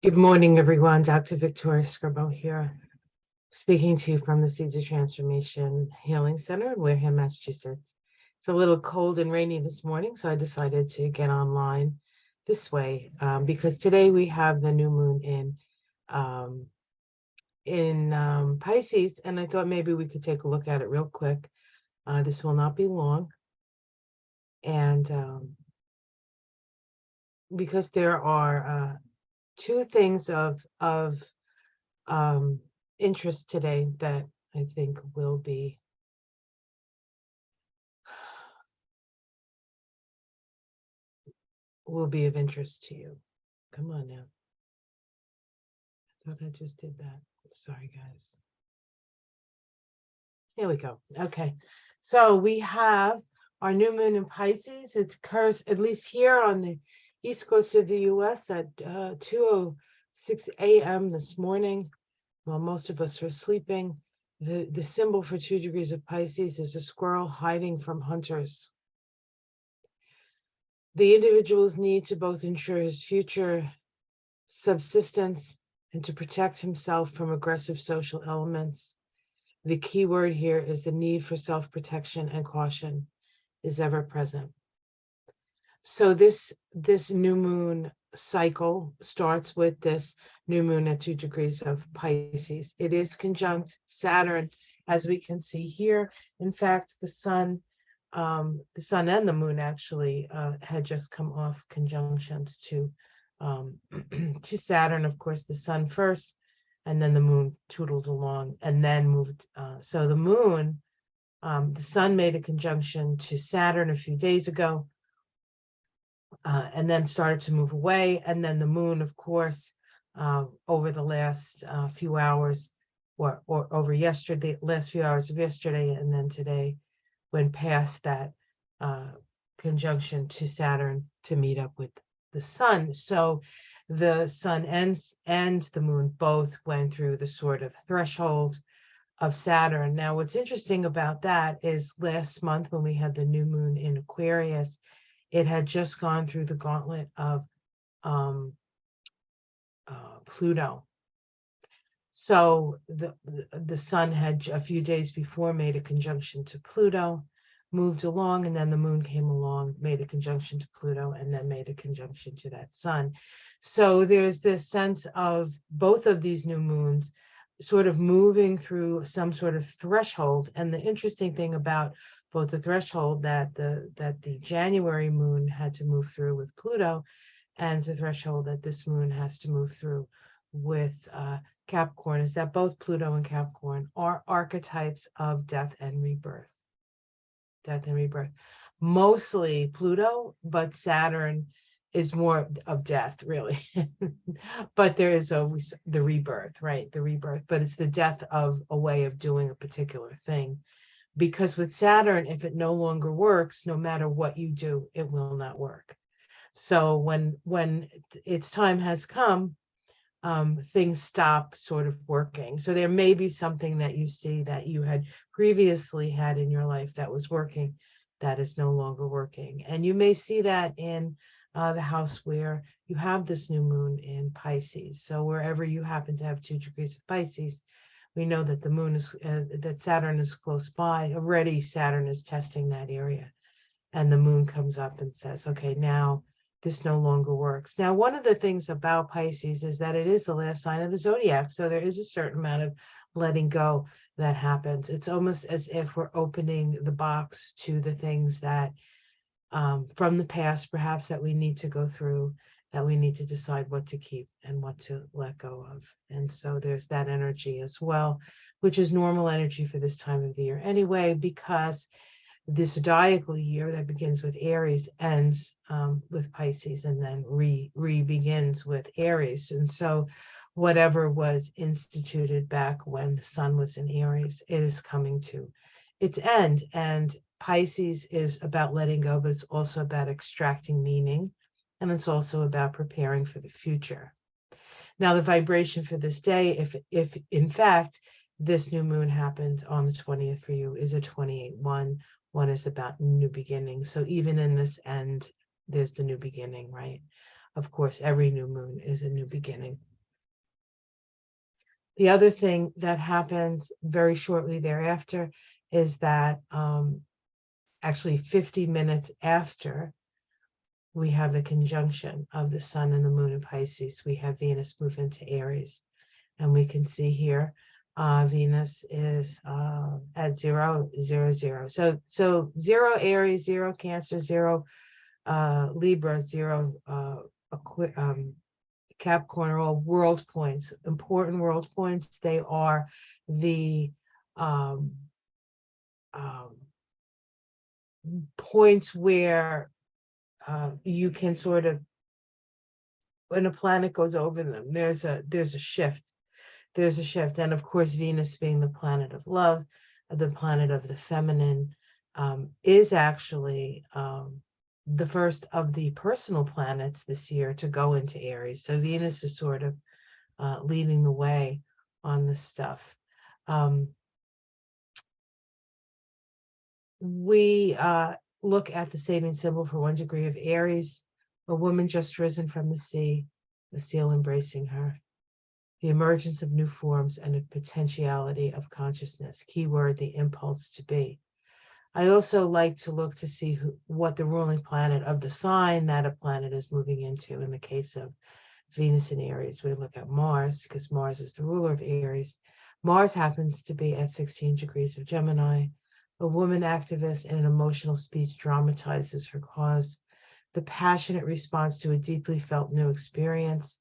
Good morning, everyone. Dr. Victoria Scribo here, speaking to you from the Seeds of Transformation Healing Center in Wareham, Massachusetts. It's a little cold and rainy this morning, so I decided to get online this way because today we have the new moon in Pisces, and I thought maybe we could take a look at it real quick. This will not be long, and because there are two things of interest today that I think will be of interest to you. Come on now. I thought I just did that. Sorry, guys. Here we go. Okay. So we have our new moon in Pisces. It occurs, at least here on the east coast of the US, at 2:06 a.m. this morning, while most of us are sleeping. The symbol for 2 degrees of Pisces is a squirrel hiding from hunters. The individual's need to both ensure his future subsistence and to protect himself from aggressive social elements. The key word here is the need for self-protection and caution is ever present. So this new moon cycle starts with this new moon at 2 degrees of Pisces. It is conjunct Saturn, as we can see here. In fact, the sun and the moon actually had just come off conjunctions to to Saturn. Of course, the sun first, and then the moon tootled along and then moved. So the moon, the sun made a conjunction to Saturn a few days ago, and then started to move away. And then the moon, of course, over the last few hours, or over yesterday, last few hours of yesterday, and then today, went past that conjunction to Saturn to meet up with the sun. So the sun and the moon both went through the sort of threshold of Saturn. Now, what's interesting about that is last month when we had the new moon in Aquarius, it had just gone through the gauntlet of Pluto. So the sun had a few days before made a conjunction to Pluto, moved along, and then the moon came along, made a conjunction to Pluto, and then made a conjunction to that sun. So there's this sense of both of these new moons sort of moving through some sort of threshold. And the interesting thing about both the threshold that the January moon had to move through with Pluto, and the threshold that this moon has to move through with Capricorn, is that both Pluto and Capricorn are archetypes of death and rebirth. Death and rebirth. Mostly Pluto, but Saturn is more of death, really. But there is always the rebirth, right? The rebirth, but it's the death of a way of doing a particular thing. Because with Saturn, if it no longer works, no matter what you do, it will not work. So when its time has come, things stop sort of working. So there may be something that you see that you had previously had in your life that was working that is no longer working. And you may see that in the house where you have this new moon in Pisces. So wherever you happen to have 2 degrees of Pisces, we know that the moon is, that Saturn is close by. Already Saturn is testing that area. And the moon comes up and says, okay, now this no longer works. Now, one of the things about Pisces is that it is the last sign of the zodiac. So there is a certain amount of letting go that happens. It's almost as if we're opening the box to the things that from the past, perhaps, that we need to go through, that we need to decide what to keep and what to let go of. And so there's that energy as well, which is normal energy for this time of the year anyway, because this zodiacal year that begins with Aries ends with Pisces, and then re-begins with Aries. And so whatever was instituted back when the sun was in Aries is coming to its end. And Pisces is about letting go, but it's also about extracting meaning, and it's also about preparing for the future. Now, the vibration for this day, if in fact this new moon happened on the 20th for you, is a 28-1. One is about new beginning. So even in this end, there's the new beginning, right? Of course, every new moon is a new beginning. The other thing that happens very shortly thereafter is that actually 50 minutes after we have the conjunction of the sun and the moon in Pisces, we have Venus move into Aries. And we can see here, Venus is at 0, 0, 0. So 0 Aries, 0 Cancer, 0 Libra, 0 Capricorn are all world points, important world points. They are the points where you can sort of, when a planet goes over them, there's a shift. There's a shift. And of course, Venus being the planet of love, the planet of the feminine, is actually the first of the personal planets this year to go into Aries. So Venus is sort of leading the way on this stuff. We look at the saving symbol for 1 degree of Aries, a woman just risen from the sea, the seal embracing her. The emergence of new forms and a potentiality of consciousness. Keyword, the impulse to be. I also like to look to see what the ruling planet of the sign that a planet is moving into. In the case of Venus in Aries, we look at Mars, because Mars is the ruler of Aries. Mars happens to be at 16 degrees of Gemini. A woman activist in an emotional speech dramatizes her cause. The passionate response to a deeply felt new experience.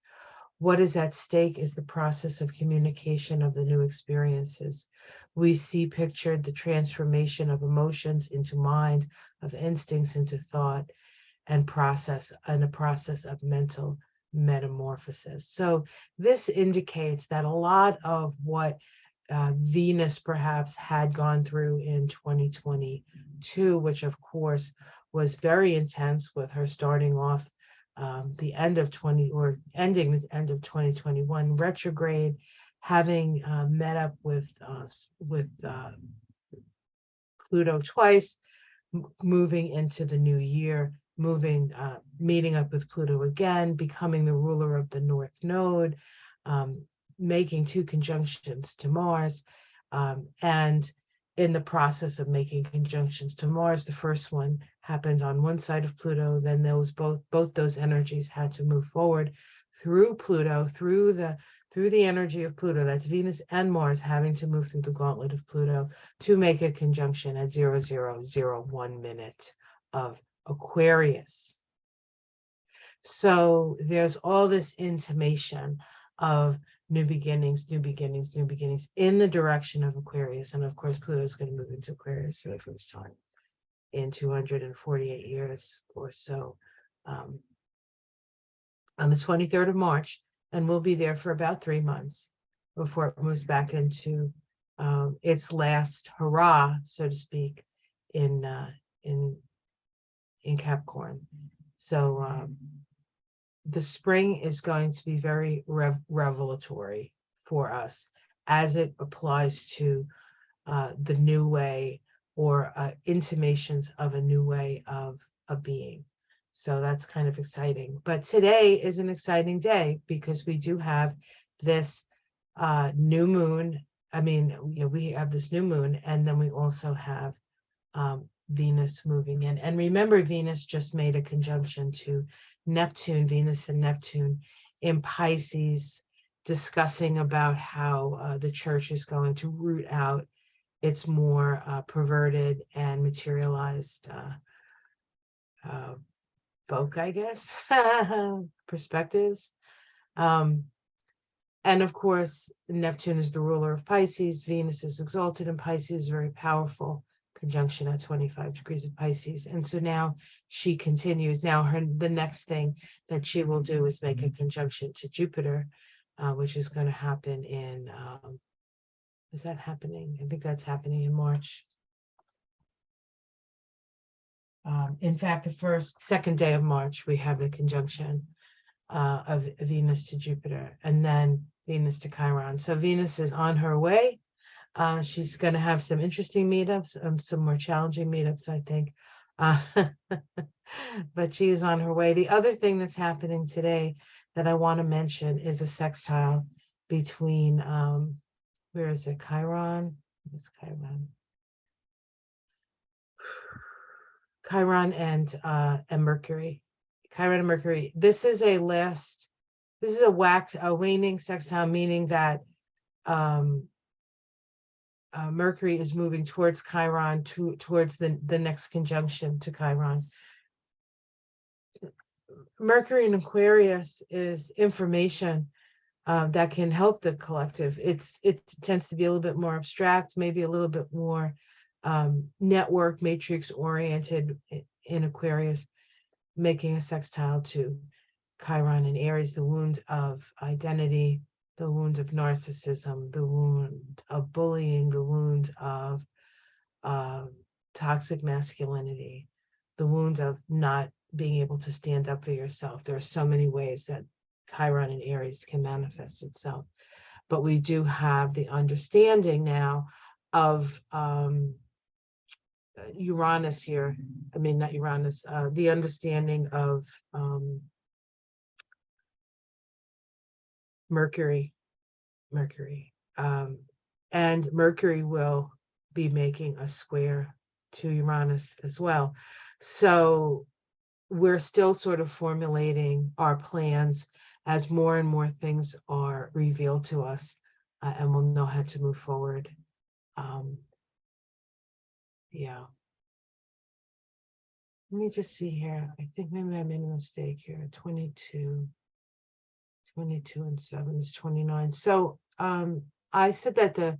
What is at stake is the process of communication of the new experiences. We see pictured the transformation of emotions into mind, of instincts into thought, and a process of mental metamorphosis. So this indicates that a lot of what Venus perhaps had gone through in 2022, which of course was very intense with her starting off the end of ending the end of 2021 retrograde, having met up with Pluto twice, moving into the new year, meeting up with Pluto again, becoming the ruler of the North Node, making 2 conjunctions to Mars, and in the process of making conjunctions to Mars, the first one happened on one side of Pluto, then both those energies had to move forward through Pluto, through the energy of Pluto. That's Venus and Mars having to move through the gauntlet of Pluto to make a conjunction at 0001 minute of Aquarius. So there's all this intimation of new beginnings in the direction of Aquarius. And of course, Pluto is going to move into Aquarius for the first time in 248 years or so, on the 23rd of March, and we'll be there for about 3 months before it moves back into its last hurrah, so to speak, in Capricorn. So the spring is going to be very revelatory for us as it applies to the new way, or intimations of a new way of being. So that's kind of exciting. But today is an exciting day because we do have this new moon. I mean, we have this new moon, and then we also have Venus moving in. And remember, Venus just made a conjunction to Neptune, Venus and Neptune in Pisces, discussing about how the church is going to root out its more perverted and materialized folk, I guess, perspectives. And of course, Neptune is the ruler of Pisces. Venus is exalted in Pisces, very powerful conjunction at 25 degrees of Pisces. And so now she continues. Now the next thing that she will do is make a conjunction to Jupiter, which is going to happen in, is that happening? I think that's happening in March. In fact, the second day of March, we have the conjunction of Venus to Jupiter, and then Venus to Chiron. So Venus is on her way. She's going to have some interesting meetups, some more challenging meetups, I think. But she is on her way. The other thing that's happening today that I want to mention is a sextile between, where is it? Chiron? It's Chiron. Chiron and Mercury. Chiron and Mercury. This is a waning sextile, meaning that Mercury is moving towards Chiron, towards the next conjunction to Chiron. Mercury in Aquarius is information that can help the collective. It tends to be a little bit more abstract, maybe a little bit more network matrix oriented in Aquarius, making a sextile to Chiron and Aries, the wound of identity, the wound of narcissism, the wound of bullying, the wound of toxic masculinity, the wound of not being able to stand up for yourself. There are so many ways that Chiron and Aries can manifest itself. But we do have the understanding now of Uranus here. I mean, not Uranus, the understanding of Mercury. And Mercury will be making a square to Uranus as well. So we're still sort of formulating our plans as more and more things are revealed to us, and we'll know how to move forward. Yeah. Let me just see here. I think maybe I made a mistake here. 22 and 7 is 29. So I said that the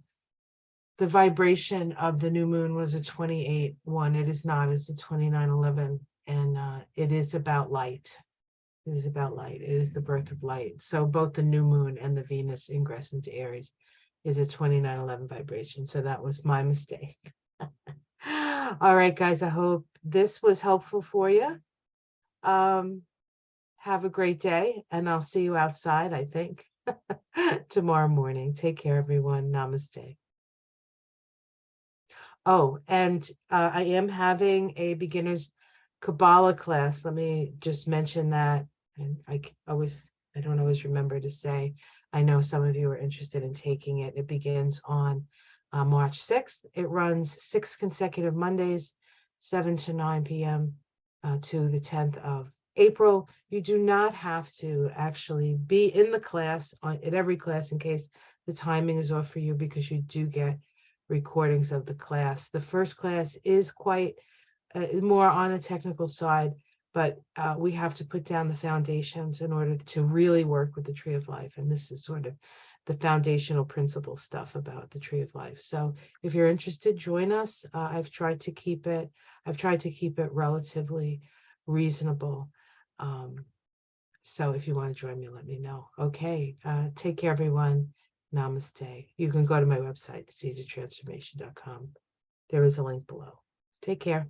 vibration of the new moon was a 28-1. It is not. It's a 29-11, and it is about light. It is about light. It is the birth of light. So both the new moon and the Venus ingress into Aries is a 29-11 vibration. So that was my mistake. All right, guys, I hope this was helpful for you. Have a great day, and I'll see you outside, I think, tomorrow morning. Take care, everyone. Namaste. Oh, and I am having a beginner's Kabbalah class. Let me just mention that. And I don't always remember to say, I know some of you are interested in taking it. It begins on March 6th. It runs 6 consecutive Mondays, 7 to 9 p.m. To the 10th of April. You do not have to actually be in the class at every class in case the timing is off for you, because you do get recordings of the class. The first class is quite more on the technical side, but we have to put down the foundations in order to really work with the Tree of Life. And this is sort of the foundational principle stuff about the Tree of Life. So if you're interested, join us. I've tried to keep it relatively reasonable. So if you want to join me, let me know. Okay. Take care, everyone. Namaste. You can go to my website, seedsoftransformation.com. There is a link below. Take care.